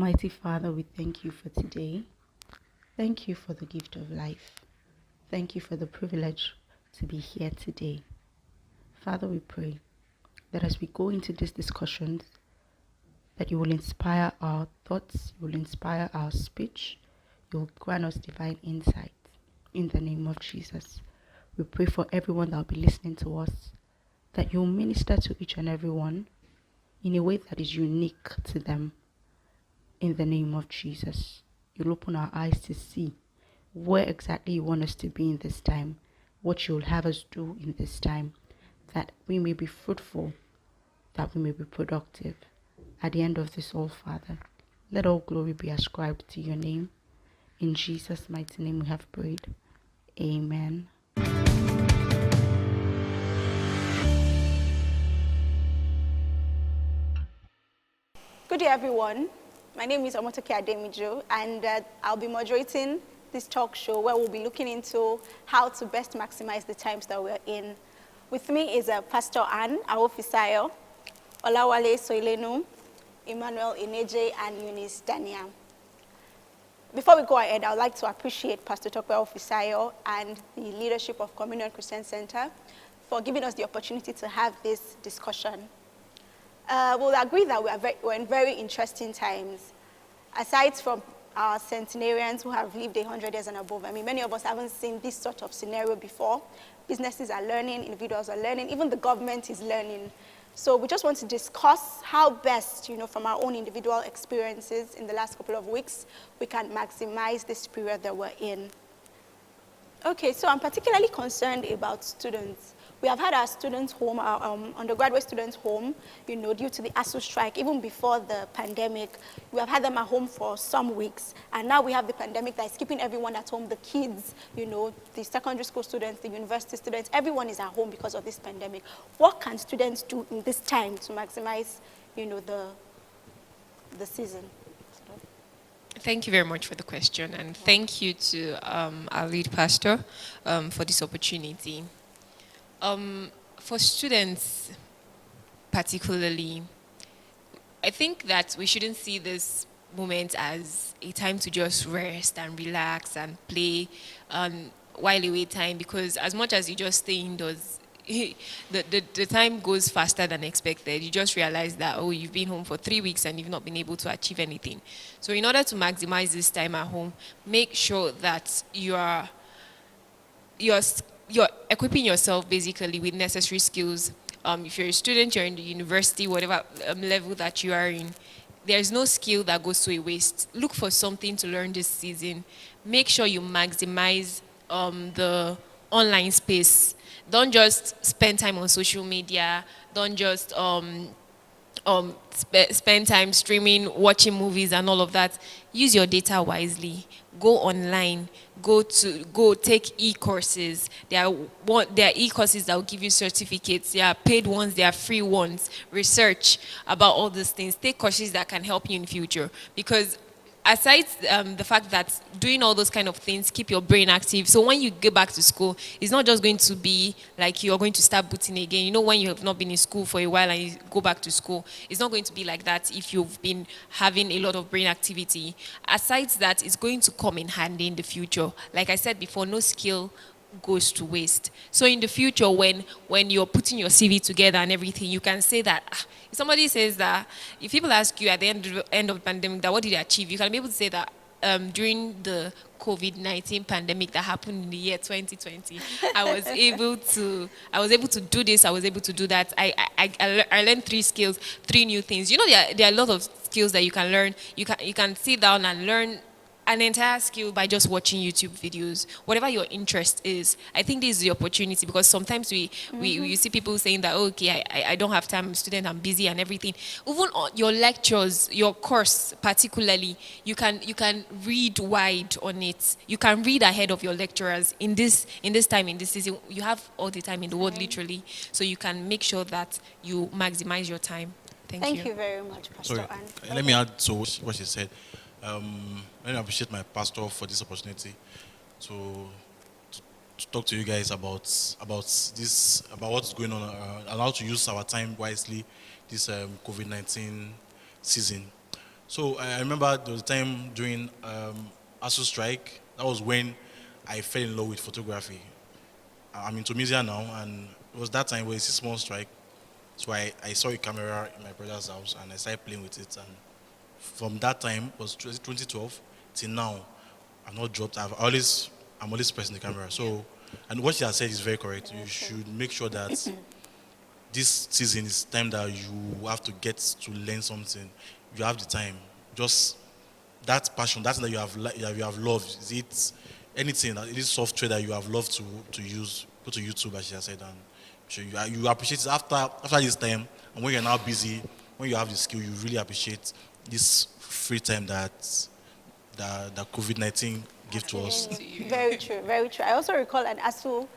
Almighty Father, we thank you for today. Thank you for the gift of life. Thank you for the privilege to be here today. Father, we pray that as we go into these discussions, that you will inspire our thoughts, you will inspire our speech, you will grant us divine insight. In the name of Jesus, we pray for everyone that will be listening to us, that you will minister to each and every one in a way that is unique to them. In the name of Jesus, you'll open our eyes to see where exactly you want us to be in this time, what you'll have us do in this time, that we may be fruitful, that we may be productive. At the end of this all, Father, let all glory be ascribed to your name. In Jesus' mighty name we have prayed. Amen. Good day, everyone. My name is Omotoke Ademijo, and I'll be moderating this talk show where we'll be looking into how to best maximize the times that we're in. With me is Pastor Ann Awofisayo, Olawale Soilenu, Emmanuel Ineje, and Eunice Dania. Before we go ahead, I would like to appreciate Pastor Tokwe Awofisayo and the leadership of Communion Christian Center for giving us the opportunity to have this discussion. We'll agree that we're in very interesting times. Aside from our centenarians who have lived 100 years and above, I mean, many of us haven't seen this sort of scenario before. Businesses are learning, individuals are learning, even the government is learning. So we just want to discuss how best, from our own individual experiences in the last couple of weeks, we can maximize this period that we're in. Okay, so I'm particularly concerned about students. We have had our students home, our undergraduate students home, due to the ASU strike, even before the pandemic. We have had them at home for some weeks, and now we have the pandemic that is keeping everyone at home, the kids, the secondary school students, the university students, everyone is at home because of this pandemic. What can students do in this time to maximize, the season? Thank you very much for the question, and thank you to our lead pastor for this opportunity. For students particularly, I think that we shouldn't see this moment as a time to just rest and relax and play while away time, because as much as you just stay indoors, the time goes faster than expected. You just realize that, you've been home for 3 weeks and you've not been able to achieve anything. So in order to maximize this time at home, make sure that you're equipping yourself basically with necessary skills. If you're a student, you're in the university, whatever level that you are in, there's no skill that goes to a waste. Look for something to learn this season. Make sure you maximize the online space. Don't just spend time on social media. Don't just spend time streaming, watching movies and all of that. Use your data wisely. Go online. Go take e-courses. There are e-courses that will give you certificates. There are paid ones, there are free ones. Research about all these things. Take courses that can help you in future, because aside the fact that doing all those kind of things keep your brain active, so when you get back to school, it's not just going to be like you're going to start booting again. When you have not been in school for a while and you go back to school, it's not going to be like that if you've been having a lot of brain activity. Aside that, it's going to come in handy in the future. Like I said before, no skill goes to waste. So in the future, when you're putting your CV together and everything, you can say that, if somebody says that, if people ask you at the end of the pandemic that what did you achieve, you can be able to say that during the COVID-19 pandemic that happened in the year 2020, I was able to do this, I was able to do that. I learned 3 skills, 3 new things. There are a lot of skills that you can learn. You can sit down and learn an entire skill by just watching YouTube videos, whatever your interest is. I think this is the opportunity, because sometimes we see people saying that, okay, I don't have time, I'm a student, I'm busy and everything. Even on your lectures, your course particularly, you can read wide on it. You can read ahead of your lecturers. In this time, in this season, you have all the time in the world, literally. So you can make sure that you maximize your time. Thank you very much, Pastor Ann. Let me add to what she said. I appreciate my pastor for this opportunity to talk to you guys about what's going on and how to use our time wisely this COVID-19 season. So I remember there was a time during ASU strike. That was when I fell in love with photography. I'm into media now, and it was that time where it's a small strike. So I saw a camera in my brother's house, and I started playing with it. And from that time, was 2012 till now, I've not dropped. I'm always pressing the camera. So, and what she has said is very correct. You should make sure that this season is time that you have to get to learn something. You have the time. Just that passion, that thing that you have loved. Is it anything? It is software that you have loved to use. Go to YouTube, as she has said, and sure you appreciate it after this time. And when you're now busy, when you have the skill, you really appreciate this free time that COVID-19 give to us. Very true, very true. I also recall an ASU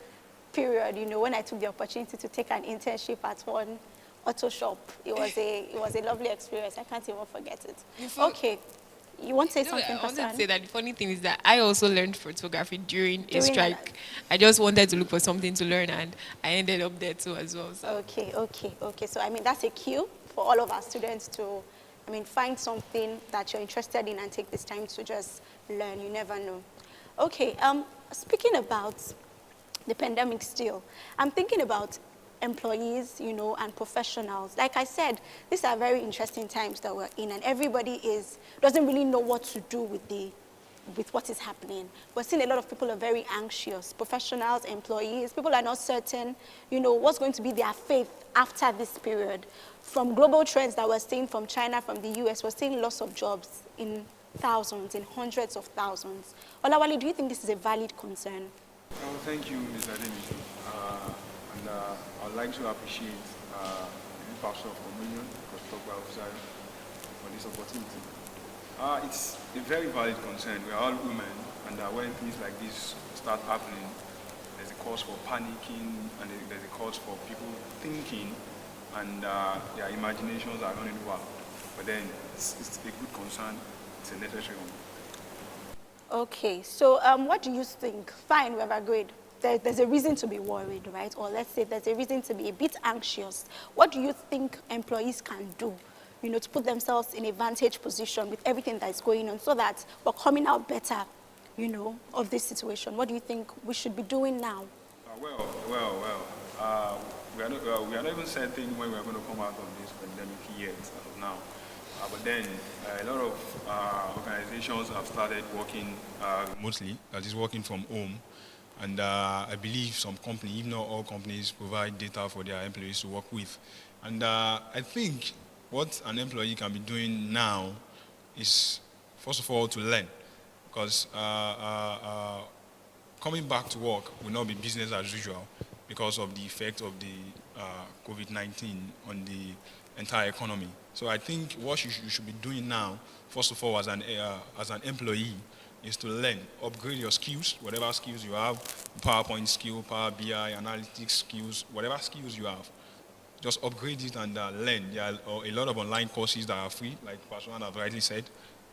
period, when I took the opportunity to take an internship at one auto shop. It was a lovely experience. I can't even forget it. Okay. You want to say something, I wanted Pastor? to say that the funny thing is that I also learned photography during a During strike. I just wanted to look for something to learn, and I ended up there too as well. So. Okay. So, that's a cue for all of our students to, find something that you're interested in and take this time to just learn. You never know. Okay, speaking about the pandemic still, I'm thinking about employees, and professionals. Like I said, these are very interesting times that we're in, and everybody doesn't really know what to do with what is happening. We're seeing a lot of people are very anxious, professionals, employees. People are not certain, what's going to be their faith after this period. From global trends that we're seeing from China, from the US, we're seeing loss of jobs in thousands, in hundreds of thousands. Olawale, do you think this is a valid concern? Oh, thank you, Ms. Ademiji. And I'd like to appreciate the Pastor of Communion, Dr. Officer, for this opportunity. It's a very valid concern. We are all women, and when things like this start happening, there's a cause for panicking, and there's a cause for people thinking, and their imaginations are running wild. But then it's a good concern. It's a necessary one. Okay, so what do you think? Fine, we've agreed. There's a reason to be worried, right? Or let's say there's a reason to be a bit anxious. What do you think employees can do, to put themselves in a vantage position with everything that is going on so that we're coming out better, of this situation? What do you think we should be doing now? We are not even certain when we are going to come out of this pandemic yet as of now. But then a lot of organizations have started working remotely, that is working from home. And I believe some companies, if not all companies, provide data for their employees to work with. And I think what an employee can be doing now is, first of all, to learn. Because coming back to work will not be business as usual because of the effect of the COVID-19 on the entire economy. So I think what you should be doing now, first of all, as an employee, is to learn, upgrade your skills, whatever skills you have, PowerPoint skill, Power BI, analytics skills, whatever skills you have. Just upgrade it and learn. There are a lot of online courses that are free, like Pastor Ann have rightly said.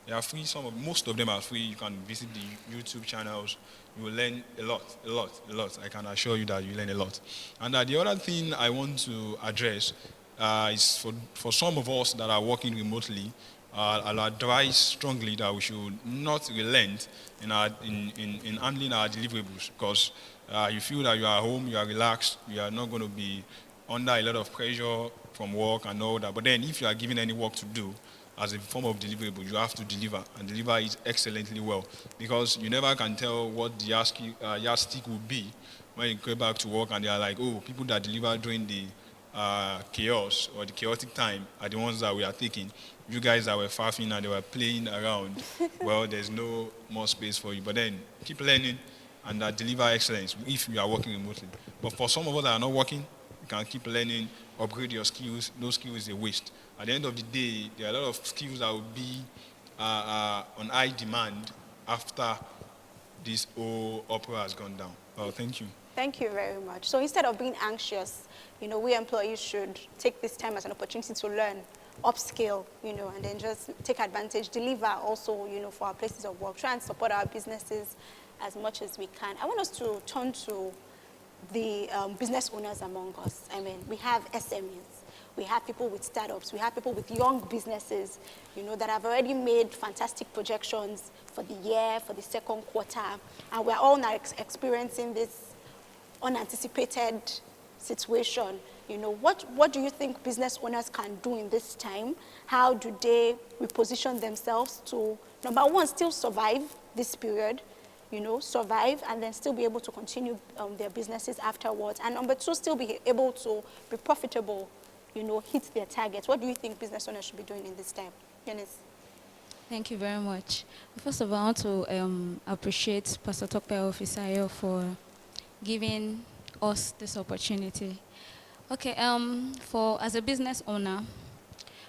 They are free. Most of them are free. You can visit the YouTube channels. You will learn a lot. I can assure you that you learn a lot. And the other thing I want to address is for some of us that are working remotely, I'll advise strongly that we should not relent in handling our deliverables, because you feel that you are home, you are relaxed, you are not going to be under a lot of pressure from work and all that. But then if you are given any work to do as a form of deliverable, you have to deliver, and deliver it excellently well, because you never can tell what the yardstick will be when you go back to work and they are like, oh, people that deliver during the chaos or the chaotic time are the ones that we are taking. You guys that were faffing and they were playing around, well, there's no more space for you. But then keep learning and deliver excellence if you are working remotely. But for some of us that are not working, you can keep learning, upgrade your skills. No skill is a waste. At the end of the day, there are a lot of skills that will be on high demand after this whole opera has gone down. Well, thank you. Thank you very much. So instead of being anxious, we employees should take this time as an opportunity to learn, upskill, and then just take advantage, deliver also, for our places of work, try and support our businesses as much as we can. I want us to turn to the business owners among us. I mean, we have SMEs. We have people with startups. We have people with young businesses, that have already made fantastic projections for the year, for the second quarter. And we're all now experiencing this unanticipated situation. What do you think business owners can do in this time? How do they reposition themselves to, number one, still survive this period, survive and then still be able to continue their businesses afterwards? And number two, still be able to be profitable, hit their targets. What do you think business owners should be doing in this time? Eunice? Thank you very much. First of all, I want to appreciate Pastor Tokpe Ofisayo for giving us this opportunity. Okay, as a business owner,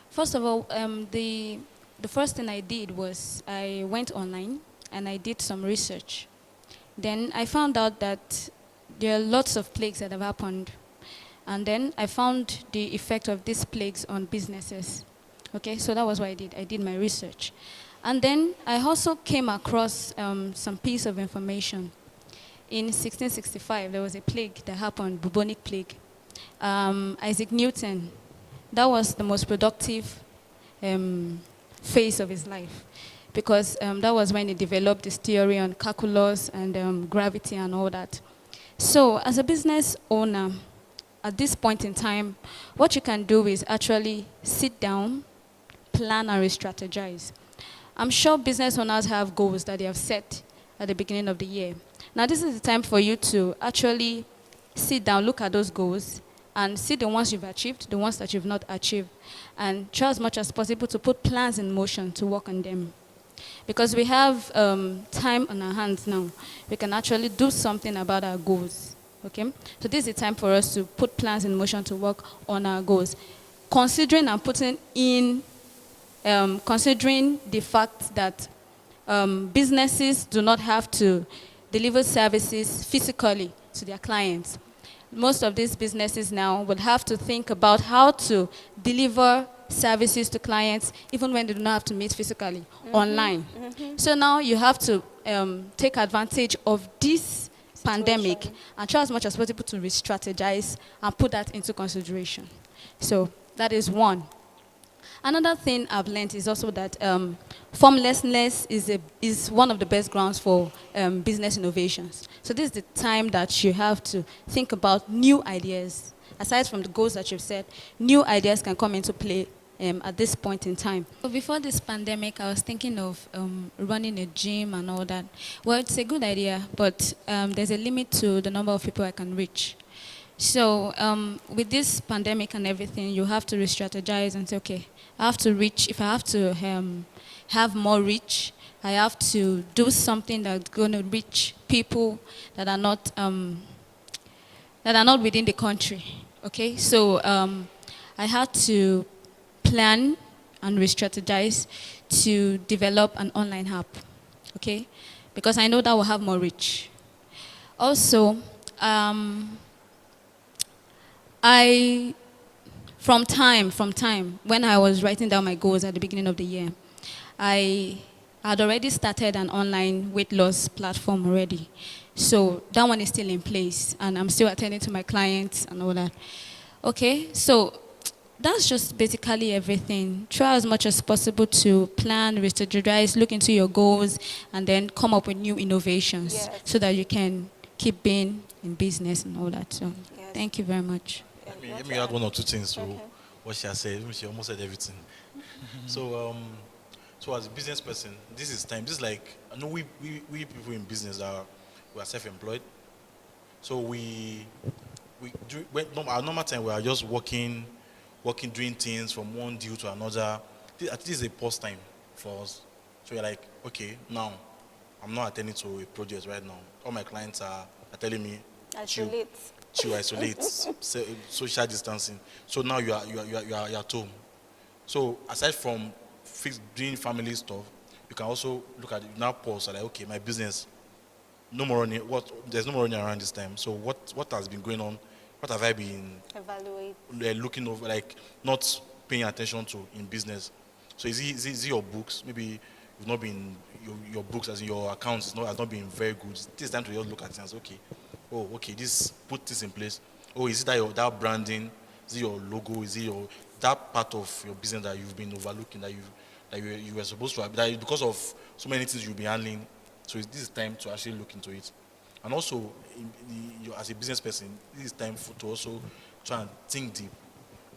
first of all, the first thing I did was I went online and I did some research. Then I found out that there are lots of plagues that have happened. And then I found the effect of these plagues on businesses. Okay, so that was what I did. I did my research. And then I also came across some piece of information. In 1665, there was a plague that happened, bubonic plague. Isaac Newton, that was the most productive phase of his life, because that was when he developed this theory on calculus and gravity and all that. So as a business owner, at this point in time, what you can do is actually sit down, plan and re-strategize. I'm sure business owners have goals that they have set at the beginning of the year. Now this is the time for you to actually sit down, look at those goals, and see the ones you've achieved, the ones that you've not achieved, and try as much as possible to put plans in motion to work on them. Because we have time on our hands now, we can actually do something about our goals. Okay? So this is the time for us to put plans in motion to work on our goals. Considering and putting in, considering the fact that businesses do not have to deliver services physically to their clients. Most of these businesses now would have to think about how to deliver services to clients even when they do not have to meet physically, online. So now you have to take advantage of this pandemic and try as much as possible to re-strategize and put that into consideration. So that is one. Another thing I've learned is also that formlessness is one of the best grounds for business innovations. So this is the time that you have to think about new ideas. Aside from the goals that you've set, new ideas can come into play at this point in time. So before this pandemic, I was thinking of running a gym and all that. Well, it's a good idea, but there's a limit to the number of people I can reach. So with this pandemic and everything, you have to re-strategize and say, okay, I have to reach, if I have to have more reach, I have to do something that's going to reach people that are not within the country. Okay, so I had to plan and re-strategize to develop an online app. Okay, because I know that will have more reach. Also, from time, when I was writing down my goals at the beginning of the year, I had already started an online weight loss platform already. So that one is still in place, and I'm still attending to my clients and all that. Okay, so that's just basically everything. Try as much as possible to plan, re-strategize, look into your goals, and then come up with new innovations so that you can keep being in business and all that. So thank you very much. Let me add one or two things to what she has said. She almost said everything. So as a business person, this is time. This is like, I know we people in business we are self-employed. So our normal time we are just working, doing things from one deal to another. This is a pause time for us. So you're like, okay, now I'm not attending to a project right now. All my clients are telling me, isolate, social distancing. So now you are at home. So aside from doing family stuff, you can also look at it now. Pause. Like, okay, my business, no more running. There's no more running around this time. So what has been going on? What have I been looking over, like not paying attention to in business? So is it your books? Maybe you've not been your books, as in your accounts, has not been very good. This time to just look at things. Okay, put this in place. Oh, is it that branding Is it your logo? Is it your that part of your business that you've been overlooking you were supposed to have that because of so many things you'll be handling? So this is time to actually look into it. And also, as a business person, this is time to also try and think deep.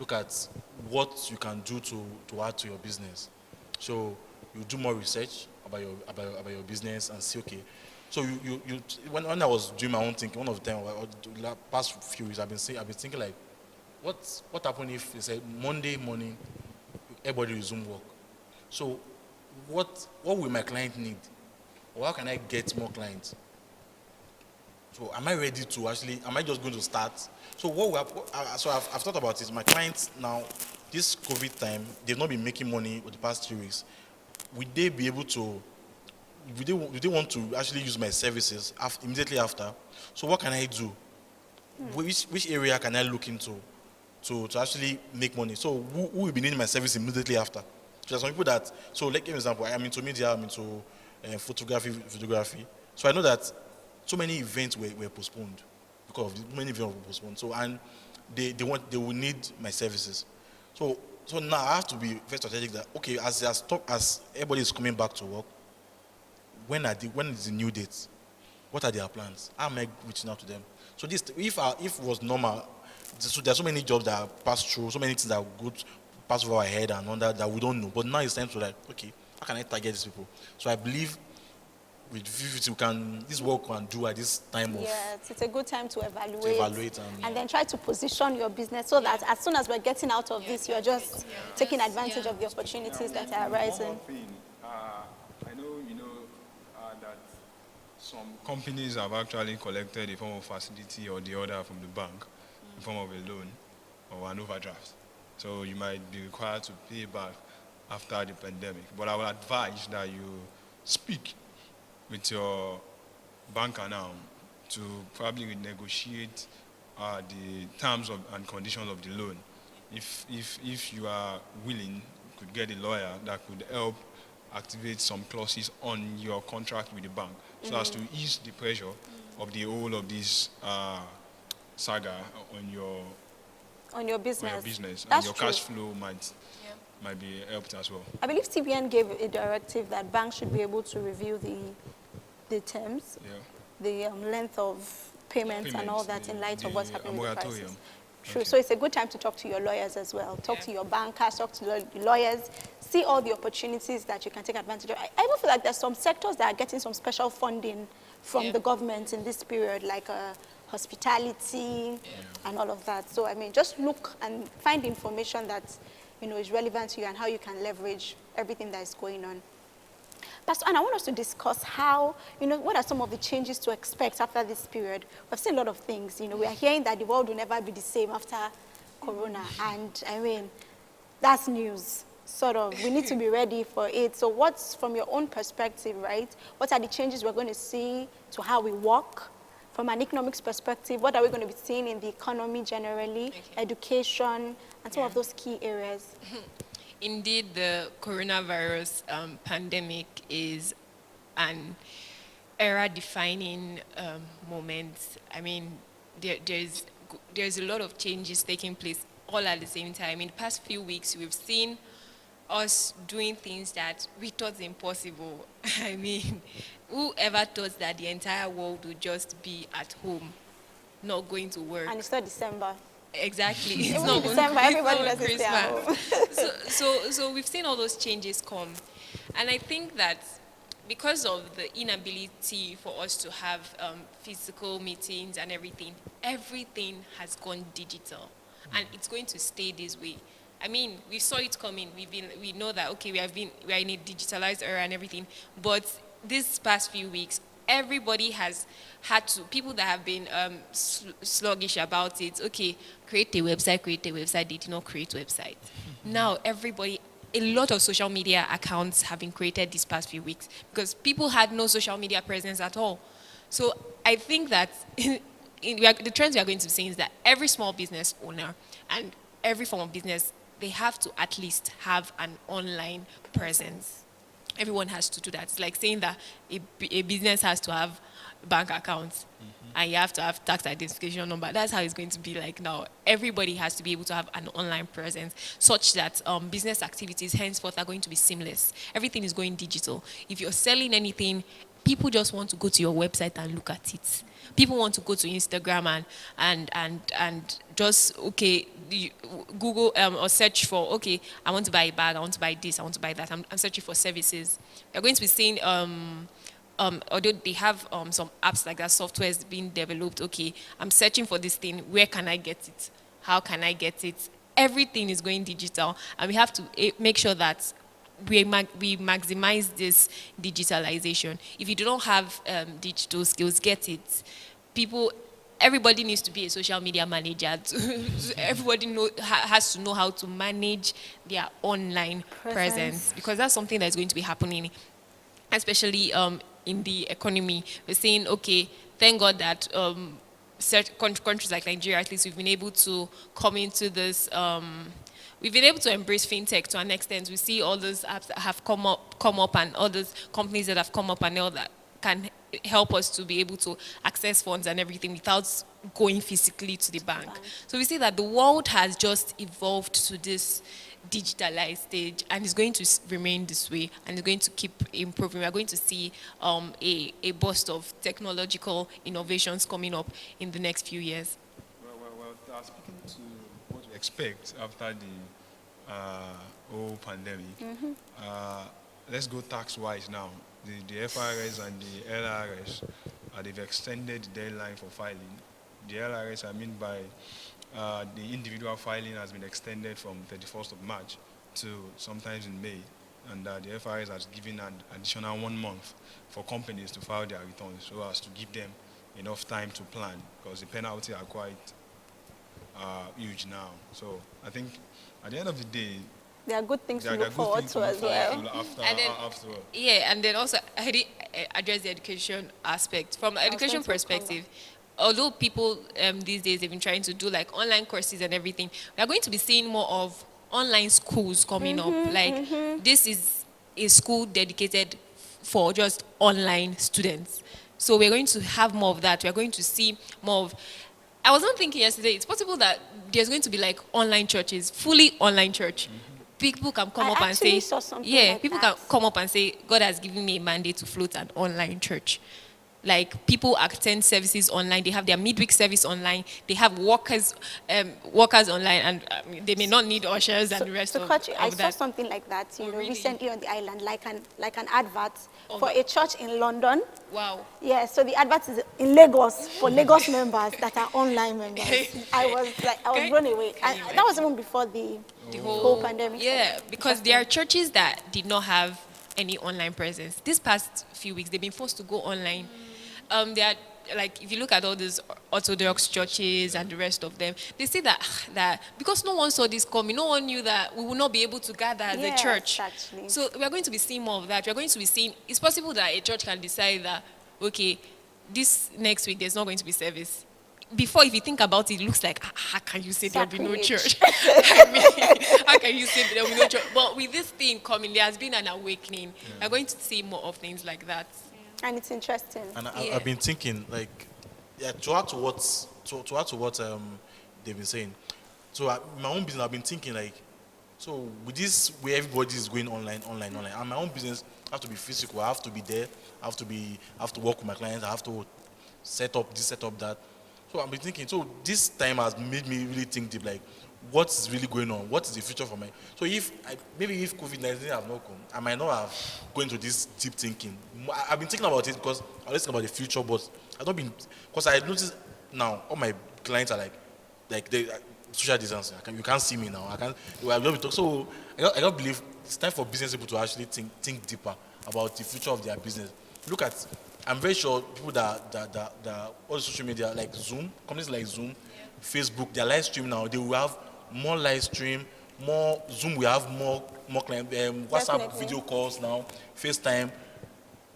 Look at what you can do to add to your business. So you do more research about your business and see, okay. So when I was doing my own thinking, one of the time, or the past few weeks, I've been thinking like, what happened if they said Monday morning, everybody resume work? So what will my client need? Or how can I get more clients? So am I ready to actually, am I just going to start? So I've thought about it. My clients now, this COVID time, they've not been making money for the past 3 weeks. Would they be able to, would they want to actually use my services immediately after? So what can I do? Which area can I look into to actually make money? So who will be needing my service immediately after? So there's some people that, so like give an example, I'm into media, I'm into photography. So I know that so many events were postponed because of many events were postponed. So and they will need my services. So now I have to be very strategic that okay, as everybody is coming back to work, when is the new date? What are their plans? How am I reaching out to them? So this if it was normal, so there are so many jobs that pass through, so many things that would pass over our head and on that we don't know. But now it's time to like, okay, how can I target these people? So I believe with VVT, this work can do at this time of. Yes, it's a good time to evaluate and then try to position your business so that as soon as we're getting out of this, you're just taking advantage of the opportunities that are arising. One more thing, I know that some companies have actually collected a form of facility or the other from the bank in form of a loan or an overdraft. So you might be required to pay back after the pandemic. But I would advise that you speak with your banker now to probably renegotiate the terms and conditions of the loan. If you are willing, you could get a lawyer that could help activate some clauses on your contract with the bank so as to ease the pressure of the whole of this saga on your business. That's and your true. cash flow might be helped as well. I believe CBN gave a directive that banks should be able to review the terms, the length of payments and all that in light of what's happening with the prices. True. Okay. So it's a good time to talk to your lawyers as well. Talk to your bankers, talk to the lawyers, see all the opportunities that you can take advantage of. I even feel like there's some sectors that are getting some special funding from the government in this period, like hospitality and all of that. So, I mean, just look and find information that, is relevant to you and how you can leverage everything that is going on. Pastor Ann, I want us to discuss how, what are some of the changes to expect after this period? We've seen a lot of things. We are hearing that the world will never be the same after Corona. And, I mean, that's news, sort of. We need to be ready for it. So what's, from your own perspective, right, what are the changes we're going to see to how we work? From an economics perspective, what are we going to be seeing in the economy generally, education, and some of those key areas? Indeed, the coronavirus pandemic is an era-defining moment. I mean, there's a lot of changes taking place all at the same time. In the past few weeks, we've seen us doing things that we thought impossible. I mean, whoever thought that the entire world would just be at home, not going to work? And it's not December. Exactly. It's not December, everybody doesn't stay at home. So we've seen all those changes come. And I think that because of the inability for us to have physical meetings and everything has gone digital. And it's going to stay this way. I mean, we saw it coming. We know that, okay, we are in a digitalized era and everything. But these past few weeks, everybody has had to, people that have been sluggish about it, okay, create a website, they did not create websites. Now, a lot of social media accounts have been created these past few weeks because people had no social media presence at all. So I think that the trends we are going to see is that every small business owner and every form of business, they have to at least have an online presence. Everyone has to do that. It's like saying that a business has to have bank accounts and you have to have tax identification number. That's how it's going to be like now. Everybody has to be able to have an online presence such that business activities henceforth are going to be seamless. Everything is going digital. If you're selling anything, people just want to go to your website and look at it. People want to go to Instagram and just Google or search for, okay, I want to buy a bag, I want to buy this, I want to buy that. I'm searching for services. You're going to be seeing although they have some apps like that, software is being developed. Okay, I'm searching for this thing. Where can I get it? How can I get it? Everything is going digital, and we have to make sure that we maximize this digitalization. If you do not have digital skills, get it. Everybody needs to be a social media manager. Everybody has to know how to manage their online presence, because that's something that's going to be happening, especially in the economy. We're saying, okay, thank God that certain countries like Nigeria, at least, we've been able to come into this. We've been able to embrace fintech to an extent. We see all those apps that have come up, and all those companies that have come up and all that can help us to be able to access funds and everything without going physically to the bank. So we see that the world has just evolved to this digitalized stage, and it's going to remain this way, and it's going to keep improving. We are going to see a burst of technological innovations coming up in the next few years. Well, speaking to what we expect after the whole pandemic, let's go tax-wise now. The FRS and the LRS, they've extended the deadline for filing. The LRS, I mean by the individual filing, has been extended from 31st of March to sometimes in May. And the FRS has given an additional 1 month for companies to file their returns, so as to give them enough time to plan, because the penalties are quite huge now. So I think at the end of the day, there are good things to look forward to as well. Afterward. Yeah, and then also I did address the education aspect. From the education perspective, although people these days they've been trying to do like online courses and everything, we are going to be seeing more of online schools coming up. Like this is a school dedicated for just online students. So we're going to have more of that. We're going to see more of. I was not thinking yesterday, it's possible that there's going to be like online churches, fully online church. People can come up and say, people can come up and say, God has given me a mandate to float an online church. Like people attend services online. They have their midweek service online. They have workers online, and they may not need ushers and the rest of I that. saw something like that, Really? recently on the island, like an advert for a church in London. Wow. Yeah, so the advert is in Lagos for Lagos members that are online members. I was blown away. And that was even before the whole pandemic. Yeah, because there are churches that did not have any online presence. This past few weeks, they've been forced to go online. They are, like, if you look at all these Orthodox churches and the rest of them, they say that because no one saw this coming, no one knew that we will not be able to gather as a church. Actually. So we are going to be seeing more of that. We are going to be seeing, it's possible that a church can decide that, okay, this next week there's not going to be service. Before, if you think about it, it looks like, how can you say there'll be no church? I mean, how can you say there'll be no church? But with this thing coming, there has been an awakening. We're going to see more of things like that. And it's interesting. And I've been thinking, like, to add to what they've been saying. So my own business, I've been thinking, like, so with this way everybody is going online, and my own business have to be physical. I have to be there. I have to work with my clients. I have to set up this, set up that. So I've been thinking. So this time has made me really think deep, like, what's really going on? What is the future for me? So maybe if COVID-19 have not come, I might not have gone into this deep thinking. I've been thinking about it because I always think about the future, but I've not been, because I noticed now all my clients are like they social distancing. You can't see me now. I can't. I love talk. So I don't believe it's time for business people to actually think deeper about the future of their business. Look at. I'm very sure people that all the social media like Zoom, companies like Zoom, Facebook, their live stream now, they will have more live stream, more Zoom. We have more client, WhatsApp video calls now, FaceTime.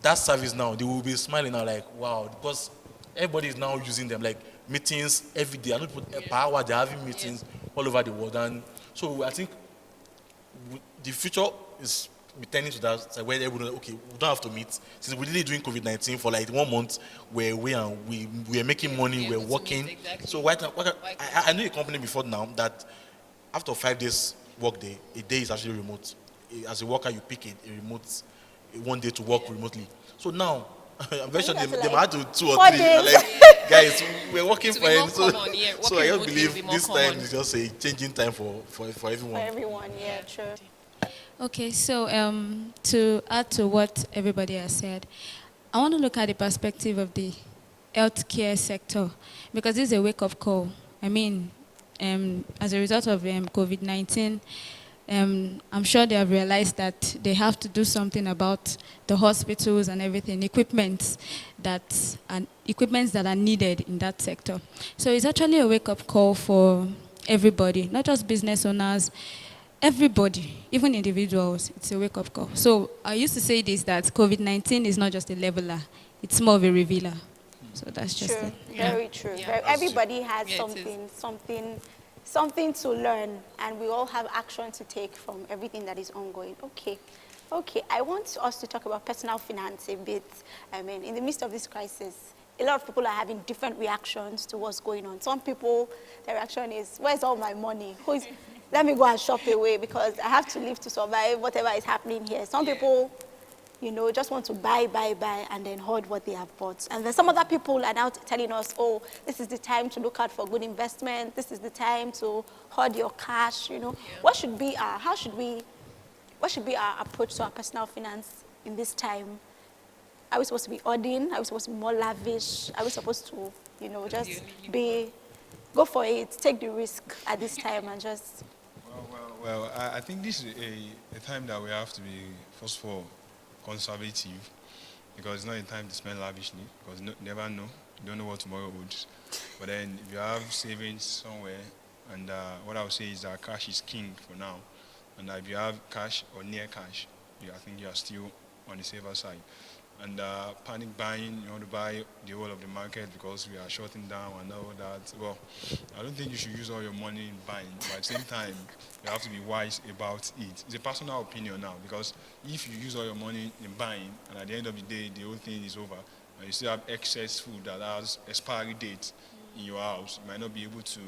That service now, they will be smiling now like, wow, because everybody is now using them like meetings every day. I know per hour they're having meetings all over the world, and so I think the future is be turning to that side where everyone, okay, we don't have to meet. Since we're really doing COVID-19 for like 1 month, where we are making money, we're working. Exactly. So I knew a company before now that after 5 days work day, a day is actually remote. As a worker, you pick a remote, one day to work remotely. So now, I'm very sure they might do 2 or 3. 4 days. Like, guys, we're working To be more fine. So, common, yeah. so Working I don't remotely will believe be more this common. time is just a changing time for For everyone. everyone, yeah, true. Okay, so to add to what everybody has said, I want to look at the perspective of the healthcare sector because this is a wake-up call. I mean, as a result of COVID-19, I'm sure they have realized that they have to do something about the hospitals and everything, equipments that are needed in that sector. So it's actually a wake-up call for everybody, not just business owners, everybody, even individuals. It's a wake-up call. So I used to say this, that COVID-19 is not just a leveler, it's more of a revealer. So that's just True, it. very true. Yeah. Everybody has Yeah, it something to learn, and we all have action to take from everything that is ongoing. Okay. I want us to talk about personal finance a bit. I mean, in the midst of this crisis, a lot of people are having different reactions to what's going on. Some people, their reaction is, "Where's all my money? Let me go and shop away because I have to live to survive whatever is happening here." Some people, just want to buy, and then hoard what they have bought. And then some other people are now telling us, "Oh, this is the time to look out for good investment. This is the time to hoard your cash." What should be our approach to our personal finance in this time? Are we supposed to be hoarding? Are we supposed to be more lavish? Are we supposed to, just go for it, take the risk at this time and just... Well, I think this is a time that we have to be, first of all, conservative, because it's not a time to spend lavishly, because you never know. You don't know what tomorrow holds. But then if you have savings somewhere, and what I would say is that cash is king for now. And if you have cash or near cash, I think you are still on the safer side. And panic buying, you want to buy the whole of the market because we are shutting down and all that. Well, I don't think you should use all your money in buying, but at the same time, you have to be wise about it. It's a personal opinion now, because if you use all your money in buying, and at the end of the day, the whole thing is over, and you still have excess food that has expiry date in your house, you might not be able to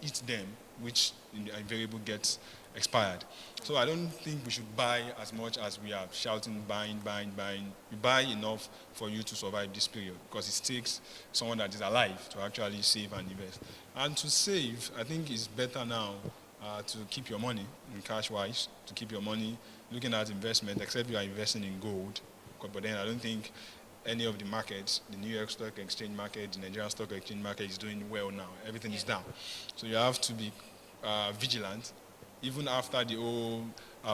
eat them, which invariably gets expired. So I don't think we should buy as much as we are shouting, buying. You buy enough for you to survive this period, because it takes someone that is alive to actually save and invest. And to save, I think it's better now to keep your money in cash-wise, to keep your money looking at investment, except you are investing in gold. But then I don't think any of the markets, the New York Stock Exchange market, the Nigerian Stock Exchange market is doing well now. Everything is down. So you have to be vigilant. Even after the whole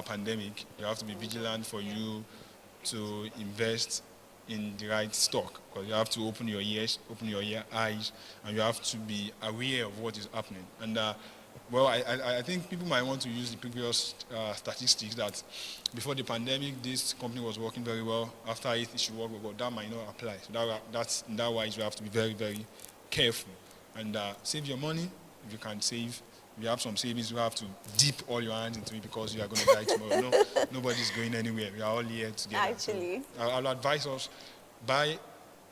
pandemic, you have to be vigilant for you to invest in the right stock, because you have to open your ears, open your eyes, and you have to be aware of what is happening. And I think people might want to use the previous statistics that before the pandemic, this company was working very well. After it should work well, but that might not apply. So that wise, you have to be very, very careful. And save your money if you can save. If you have some savings, you have to dip all your hands into it because you are going to die tomorrow. Nobody's going anywhere. We are all here together. Actually. So I'll advise us, buy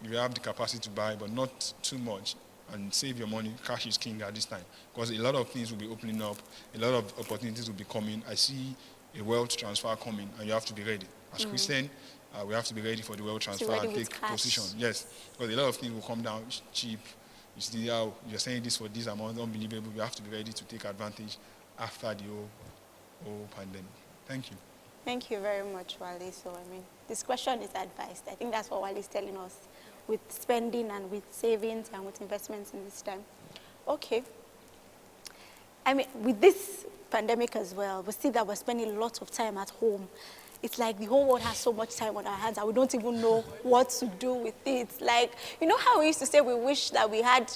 if you have the capacity to buy, but not too much. And save your money. Cash is king at this time, because a lot of things will be opening up. A lot of opportunities will be coming. I see a wealth transfer coming, and you have to be ready. As Christian, we have to be ready for the wealth transfer and take position. Yes, because a lot of things will come down cheap. You see how you're saying this for this amount, unbelievable. You have to be ready to take advantage after the whole pandemic. Thank you. Thank you very much, Wale. So, discretion is advised. I think that's what Wale is telling us with spending and with savings and with investments in this time. Okay. With this pandemic as well, we see that we're spending lots of time at home. It's like the whole world has so much time on our hands and we don't even know what to do with it. Like, how we used to say we wish that we had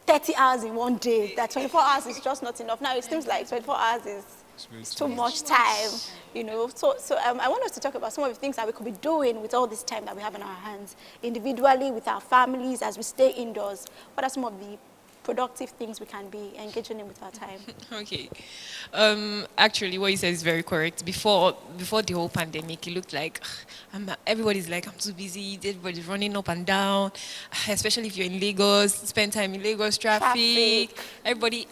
30 hours in one day, that 24 hours is just not enough. Now it seems like 24 hours is too much time, So I want us to talk about some of the things that we could be doing with all this time that we have in our hands, individually, with our families, as we stay indoors. What are some of the productive things we can be engaging in with our time? Okay. Actually, what you said is very correct. Before the whole pandemic, it looked like everybody's like, I'm too busy. Everybody's running up and down, especially if you're in Lagos. Spend time in Lagos traffic. Everybody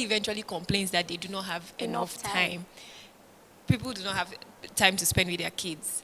eventually complains that they do not have enough time. People do not have time to spend with their kids.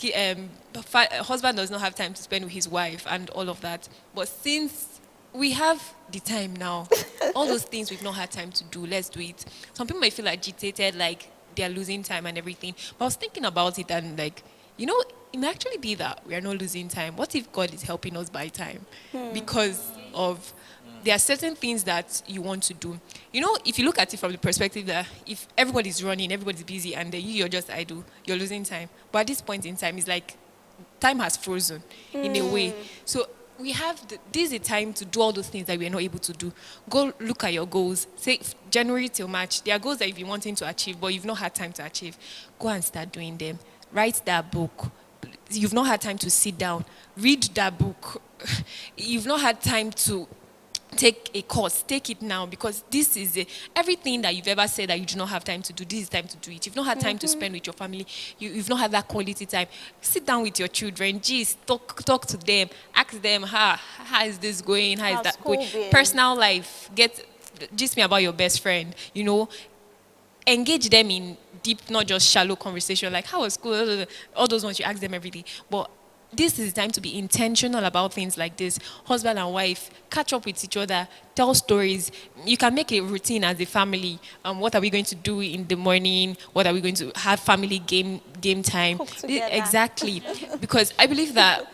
Husband does not have time to spend with his wife and all of that. But since we have the time now, all those things we've not had time to do, let's do it. Some people may feel agitated, like they're losing time and everything. But I was thinking about it and like, it may actually be that we are not losing time. What if God is helping us buy time? Because of there are certain things that you want to do. If you look at it from the perspective that if everybody's running, everybody's busy, and then you're just idle, you're losing time. But at this point in time, it's like time has frozen in a way. So we have this is a time to do all those things that we are not able to do. Go look at your goals. Say January till March. There are goals that you've been wanting to achieve, but you've not had time to achieve. Go and start doing them. Write that book. You've not had time to sit down. Read that book. You've not had time to take a course. Take it now, because this is everything that you've ever said that you do not have time to do. This is time to do it. You've not had time to spend with your family. You've not had that quality time. Sit down with your children. Talk to them. Ask them, how is this going? How is that going? Personal life. Gist me about your best friend. Engage them in deep, not just shallow conversation like how was school, all those ones you ask them every day. But this is the time to be intentional about things like this. Husband and wife, catch up with each other, tell stories. You can make a routine as a family. What are we going to do in the morning? What are we going to have family game time? Exactly. Because I believe that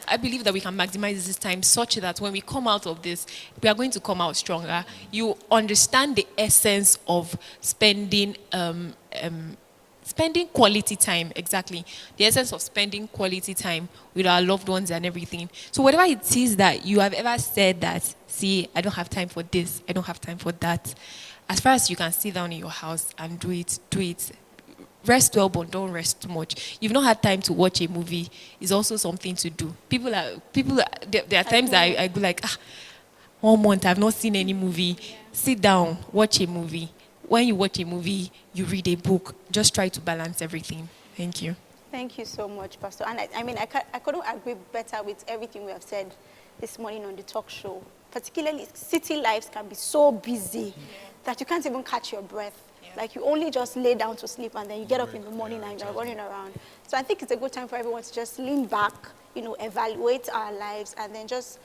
we can maximize this time such that when we come out of this, we are going to come out stronger. You understand the essence of spending quality time, exactly. The essence of spending quality time with our loved ones and everything. So whatever it is that you have ever said that, see, I don't have time for this, I don't have time for that. As far as you can sit down in your house and do it. Rest well, but don't rest too much. You've not had time to watch a movie, is also something to do. There are times that I go like, 1 month I've not seen any movie. Sit down, watch a movie. When you watch a movie, you read a book. Just try to balance everything. Thank you. Thank you so much, Pastor. And I couldn't agree better with everything we have said this morning on the talk show. Particularly, city lives can be so busy that you can't even catch your breath. Like you only just lay down to sleep and then you get up in the morning and you're running around. So I think it's a good time for everyone to just lean back, evaluate our lives and then just,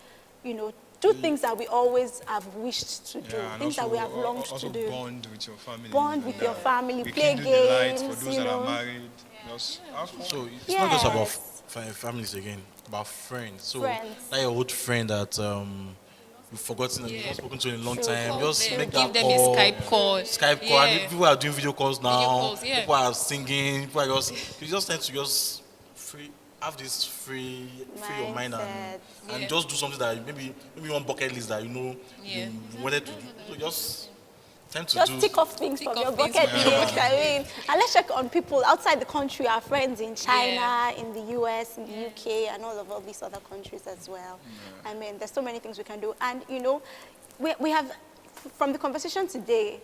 do things that we always have wished to do, things that we have longed to do. Bond with your family. Bond with your family, play games. games, For those that are married. So it's not just about families again, about friends. So that your old friend that you've forgotten and you've not spoken to in a long time, just make that Give them call. a Skype call. And people are doing video calls now. People are singing. People are you just tend to just have this free your mind and just do something that maybe one bucket list that you wanted to do. So just time to just tick off things from your bucket list. And let's check on people outside the country, our friends in China, in the US, in the UK, and all these other countries as well. There's so many things we can do. And we have, from the conversation today,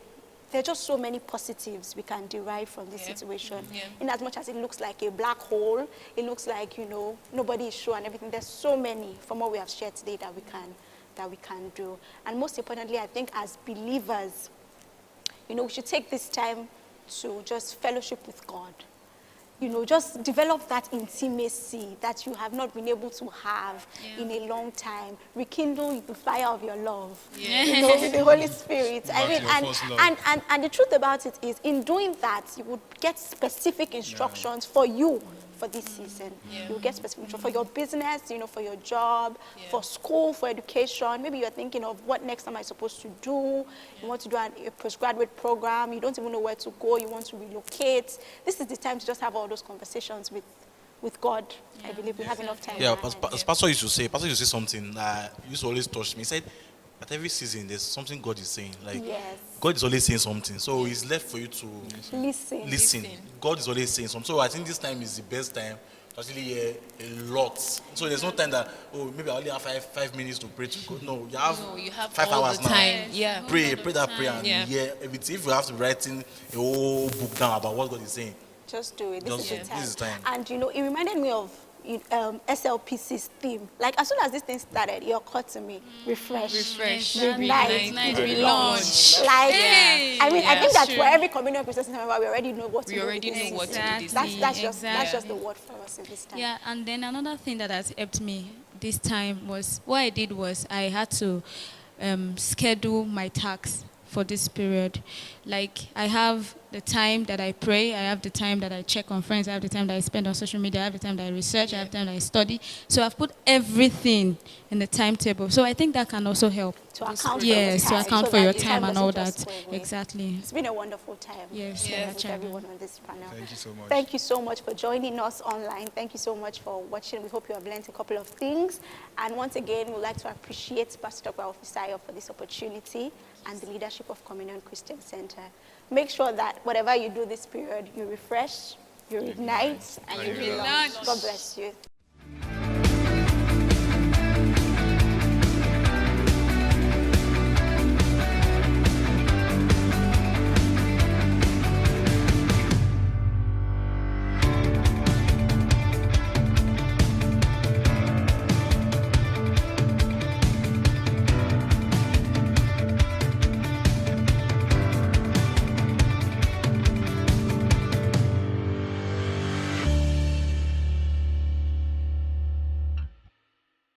there are just so many positives we can derive from this situation. In as much as it looks like a black hole, it looks like, nobody is sure and everything. There's so many from what we have shared today that we can do. And most importantly, I think as believers, we should take this time to just fellowship with God. Just develop that intimacy that you have not been able to have in a long time. Rekindle the fire of your love, with the Holy Spirit. And the truth about it is, in doing that, you would get specific instructions for you for this season. You'll get specific instructions for your business, for your job, for school, for education. Maybe you're thinking of what next am I supposed to do. You want to do a postgraduate program. You don't even know where to go. You want to relocate. This is the time to just have all those conversations with God. I believe we have enough time. Pastor used to say something that used to always touch me. He said, at every season, there's something God is saying. God is always saying something. So it's left for you to listen. God is always saying something. So I think this time is the best time especially here, a lot. So there's no time that, oh, maybe I only have 5 minutes to pray to God. No, You have 5 all hours the now. time. Yeah. Pray that prayer, and Yeah. hear everything. If you have to be writing a whole book down about what God is saying, Just do it. This Just- is the time. this is time. And you know, it reminded me of SLPC's theme. Like as soon as this thing started, it occurred to me: refresh, Refresh, reignite, reignite, relaunch. Like, Hey. I mean, I Yeah. think that True. for every communion Christian member, we already know what to We do. already with this know what to do season. this That's Exactly. just the word for us in this time. Yeah, and then another thing that has helped me this time was what I did was I had to schedule my tasks for this period. Like I have the time that I pray, I have the time that I check on friends, I have the time that I spend on social media, I have the time that I research, I have the time that I study. So I've put everything in the timetable. So I think that can also help. To account for Yes, your to time, account so for that your the time and all doesn't just that. go away. Exactly. It's been a wonderful time. Yes, Yeah. With everyone on this panel. Thank you so much. Thank you so much for joining us online. Thank you so much for watching. We hope you have learned a couple of things. And once again, we'd like to appreciate Pastor Dr. Ofisayo for this opportunity and the leadership of Communion Christian Center. Make sure that whatever you do this period, you refresh, you ignite, and you relaunch. God bless you.